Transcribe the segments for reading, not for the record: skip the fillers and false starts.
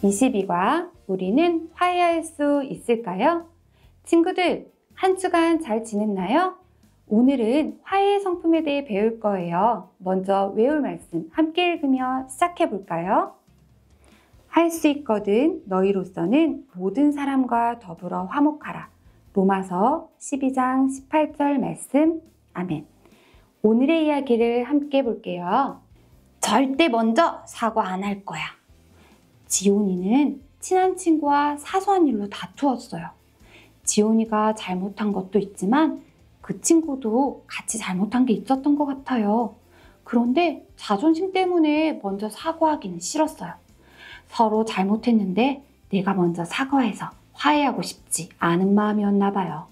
22과 우리는 화해할 수 있을까요? 친구들, 한 주간 잘 지냈나요? 오늘은 화해의 성품에 대해 배울 거예요. 먼저 외울 말씀 함께 읽으며 시작해 볼까요? 할 수 있거든 너희로서는 모든 사람과 더불어 화목하라. 로마서 12장 18절 말씀. 아멘. 오늘의 이야기를 함께 볼게요. 절대 먼저 사과 안 할 거야. 지온이는 친한 친구와 사소한 일로 다투었어요. 지온이가 잘못한 것도 있지만 그 친구도 같이 잘못한 게 있었던 것 같아요. 그런데 자존심 때문에 먼저 사과하기는 싫었어요. 서로 잘못했는데 내가 먼저 사과해서 화해하고 싶지 않은 마음이었나 봐요.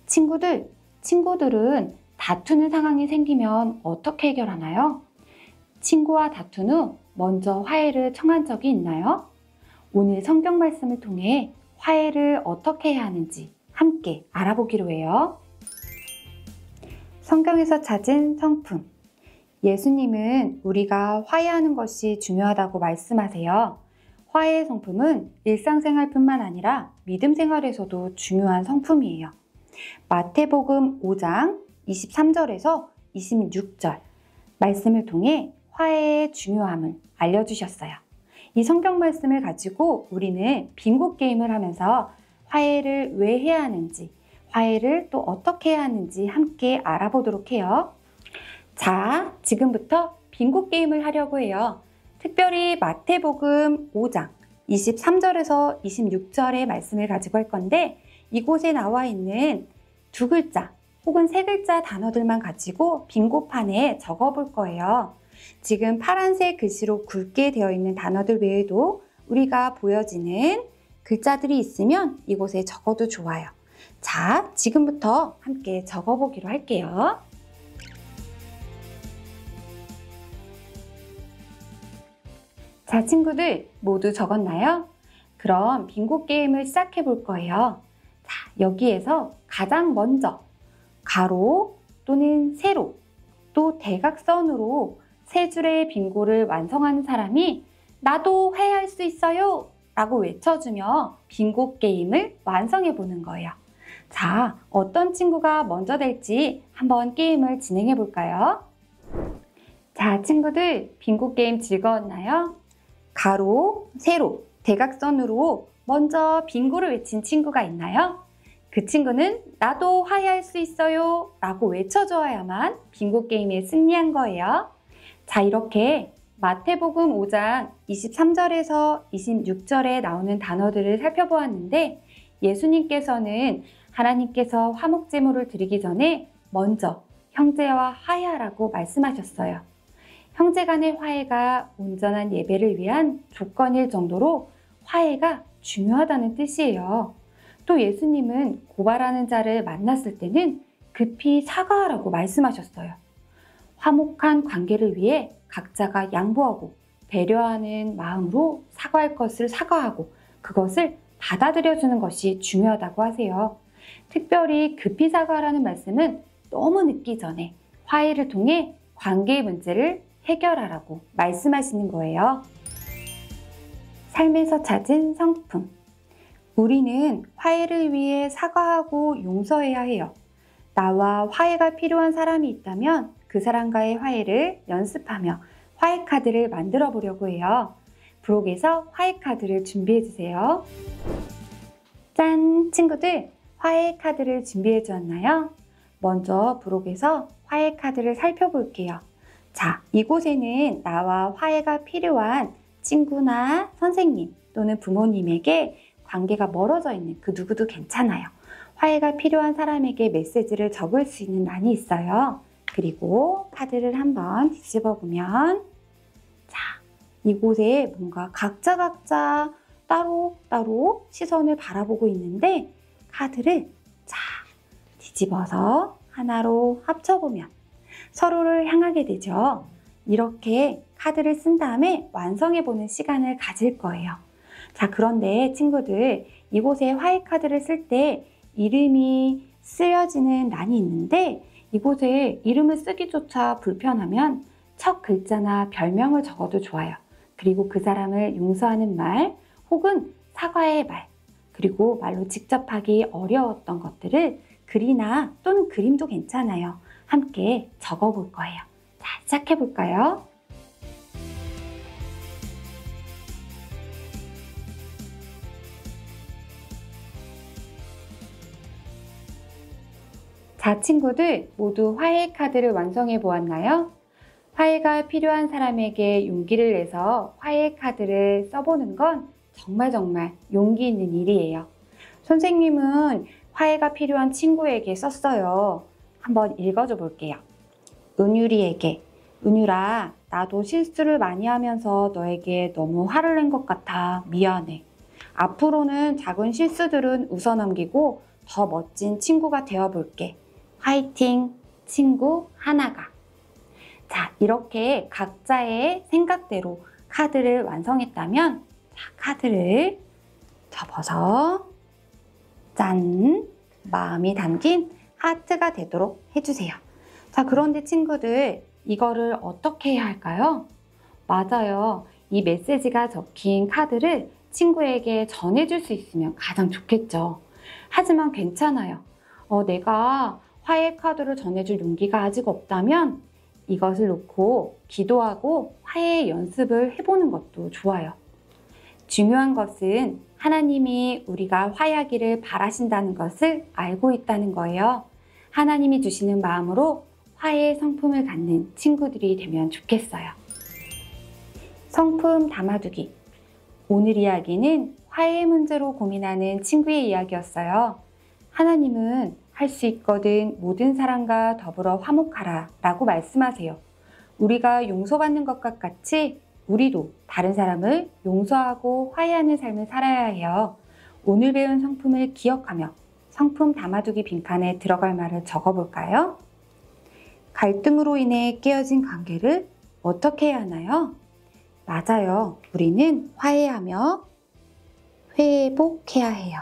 친구들은 다투는 상황이 생기면 어떻게 해결하나요? 친구와 다툰 후 먼저 화해를 청한 적이 있나요? 오늘 성경 말씀을 통해 화해를 어떻게 해야 하는지 함께 알아보기로 해요. 성경에서 찾은 성품. 예수님은 우리가 화해하는 것이 중요하다고 말씀하세요. 화해의 성품은 일상생활뿐만 아니라 믿음 생활에서도 중요한 성품이에요. 마태복음 5장 23절에서 26절 말씀을 통해 화해의 중요함을 알려주셨어요. 이 성경 말씀을 가지고 우리는 빙고 게임을 하면서 화해를 왜 해야 하는지, 화해를 또 어떻게 해야 하는지 함께 알아보도록 해요. 자, 지금부터 빙고 게임을 하려고 해요. 특별히 마태복음 5장 23절에서 26절의 말씀을 가지고 할 건데 이곳에 나와 있는 두 글자 혹은 세 글자 단어들만 가지고 빙고판에 적어 볼 거예요. 지금 파란색 글씨로 굵게 되어 있는 단어들 외에도 우리가 보여지는 글자들이 있으면 이곳에 적어도 좋아요. 자, 지금부터 함께 적어보기로 할게요. 자, 친구들 모두 적었나요? 그럼 빙고 게임을 시작해 볼 거예요. 자, 여기에서 가장 먼저 가로 또는 세로 또 대각선으로 세 줄의 빙고를 완성하는 사람이 나도 화해할 수 있어요 라고 외쳐주며 빙고 게임을 완성해 보는 거예요. 자, 어떤 친구가 먼저 될지 한번 게임을 진행해 볼까요? 자, 친구들 빙고 게임 즐거웠나요? 가로, 세로, 대각선으로 먼저 빙고를 외친 친구가 있나요? 그 친구는 나도 화해할 수 있어요 라고 외쳐줘야만 빙고 게임에 승리한 거예요. 자, 이렇게 마태복음 5장 23절에서 26절에 나오는 단어들을 살펴보았는데 예수님께서는 하나님께서 화목제물을 드리기 전에 먼저 형제와 화해하라고 말씀하셨어요. 형제 간의 화해가 온전한 예배를 위한 조건일 정도로 화해가 중요하다는 뜻이에요. 또 예수님은 고발하는 자를 만났을 때는 급히 사과하라고 말씀하셨어요. 화목한 관계를 위해 각자가 양보하고 배려하는 마음으로 사과할 것을 사과하고 그것을 받아들여주는 것이 중요하다고 하세요. 특별히 급히 사과하라는 말씀은 너무 늦기 전에 화해를 통해 관계의 문제를 해결하라고 말씀하시는 거예요. 삶에서 찾은 성품. 우리는 화해를 위해 사과하고 용서해야 해요. 나와 화해가 필요한 사람이 있다면 그 사람과의 화해를 연습하며 화해 카드를 만들어 보려고 해요. 부록에서 화해 카드를 준비해 주세요. 짠! 친구들, 화해 카드를 준비해 주었나요? 먼저 부록에서 화해 카드를 살펴볼게요. 자, 이곳에는 나와 화해가 필요한 친구나 선생님 또는 부모님에게 관계가 멀어져 있는 그 누구도 괜찮아요. 화해가 필요한 사람에게 메시지를 적을 수 있는 란이 있어요. 그리고 카드를 한번 뒤집어 보면 자, 이곳에 뭔가 각자 따로 시선을 바라보고 있는데 카드를 자, 뒤집어서 하나로 합쳐보면 서로를 향하게 되죠. 이렇게 카드를 쓴 다음에 완성해보는 시간을 가질 거예요. 자, 그런데 친구들 이곳에 화해 카드를 쓸 때 이름이 쓰여지는 란이 있는데 이곳에 이름을 쓰기조차 불편하면 첫 글자나 별명을 적어도 좋아요. 그리고 그 사람을 용서하는 말 혹은 사과의 말, 그리고 말로 직접 하기 어려웠던 것들을 글이나 또는 그림도 괜찮아요. 함께 적어볼 거예요. 자, 시작해 볼까요? 자, 친구들 모두 화해 카드를 완성해 보았나요? 화해가 필요한 사람에게 용기를 내서 화해 카드를 써보는 건 정말 용기 있는 일이에요. 선생님은 화해가 필요한 친구에게 썼어요. 한번 읽어줘 볼게요. 은유리에게. 은유라, 나도 실수를 많이 하면서 너에게 너무 화를 낸 것 같아. 미안해. 앞으로는 작은 실수들은 웃어넘기고 더 멋진 친구가 되어볼게. 화이팅! 친구 하나가. 자, 이렇게 각자의 생각대로 카드를 완성했다면, 자, 카드를 접어서 짠! 마음이 담긴 하트가 되도록 해주세요. 자, 그런데 친구들, 이거를 어떻게 해야 할까요? 맞아요. 이 메시지가 적힌 카드를 친구에게 전해줄 수 있으면 가장 좋겠죠. 하지만 괜찮아요. 내가 화해 카드를 전해줄 용기가 아직 없다면 이것을 놓고 기도하고 화해 연습을 해보는 것도 좋아요. 중요한 것은 하나님이 우리가 화해하기를 바라신다는 것을 알고 있다는 거예요. 하나님이 주시는 마음으로 화해의 성품을 갖는 친구들이 되면 좋겠어요. 성품 담아두기. 오늘 이야기는 화해 문제로 고민하는 친구의 이야기였어요. 하나님은 할 수 있거든 모든 사람과 더불어 화목하라 라고 말씀하세요. 우리가 용서받는 것과 같이 우리도 다른 사람을 용서하고 화해하는 삶을 살아야 해요. 오늘 배운 성품을 기억하며 성품 담아두기 빈칸에 들어갈 말을 적어볼까요? 갈등으로 인해 깨어진 관계를 어떻게 해야 하나요? 맞아요. 우리는 화해하며 회복해야 해요.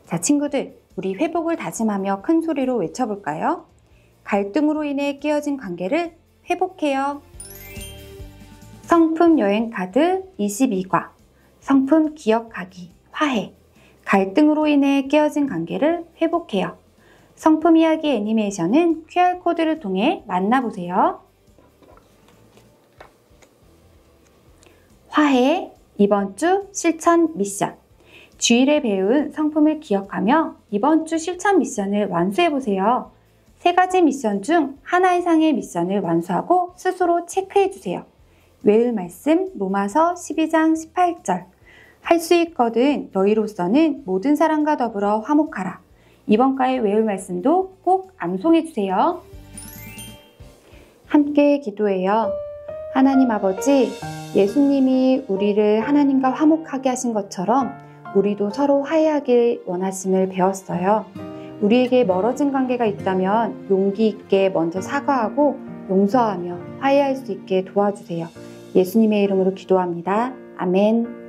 자, 친구들, 우리 회복을 다짐하며 큰 소리로 외쳐볼까요? 갈등으로 인해 깨어진 관계를 회복해요. 성품 여행 카드 22과 성품 기억하기 화해. 갈등으로 인해 깨어진 관계를 회복해요. 성품 이야기 애니메이션은 QR코드를 통해 만나보세요. 화해 이번 주 실천 미션. 주일에 배운 성품을 기억하며 이번 주 실천 미션을 완수해보세요. 3가지 미션 중 하나 이상의 미션을 완수하고 스스로 체크해주세요. 외울 말씀 로마서 12장 18절. 할 수 있거든 너희로서는 모든 사람과 더불어 화목하라. 이번 과의 외울 말씀도 꼭 암송해주세요. 함께 기도해요. 하나님 아버지, 예수님이 우리를 하나님과 화목하게 하신 것처럼 우리도 서로 화해하길 원하심을 배웠어요. 우리에게 멀어진 관계가 있다면 용기 있게 먼저 사과하고 용서하며 화해할 수 있게 도와주세요. 예수님의 이름으로 기도합니다. 아멘.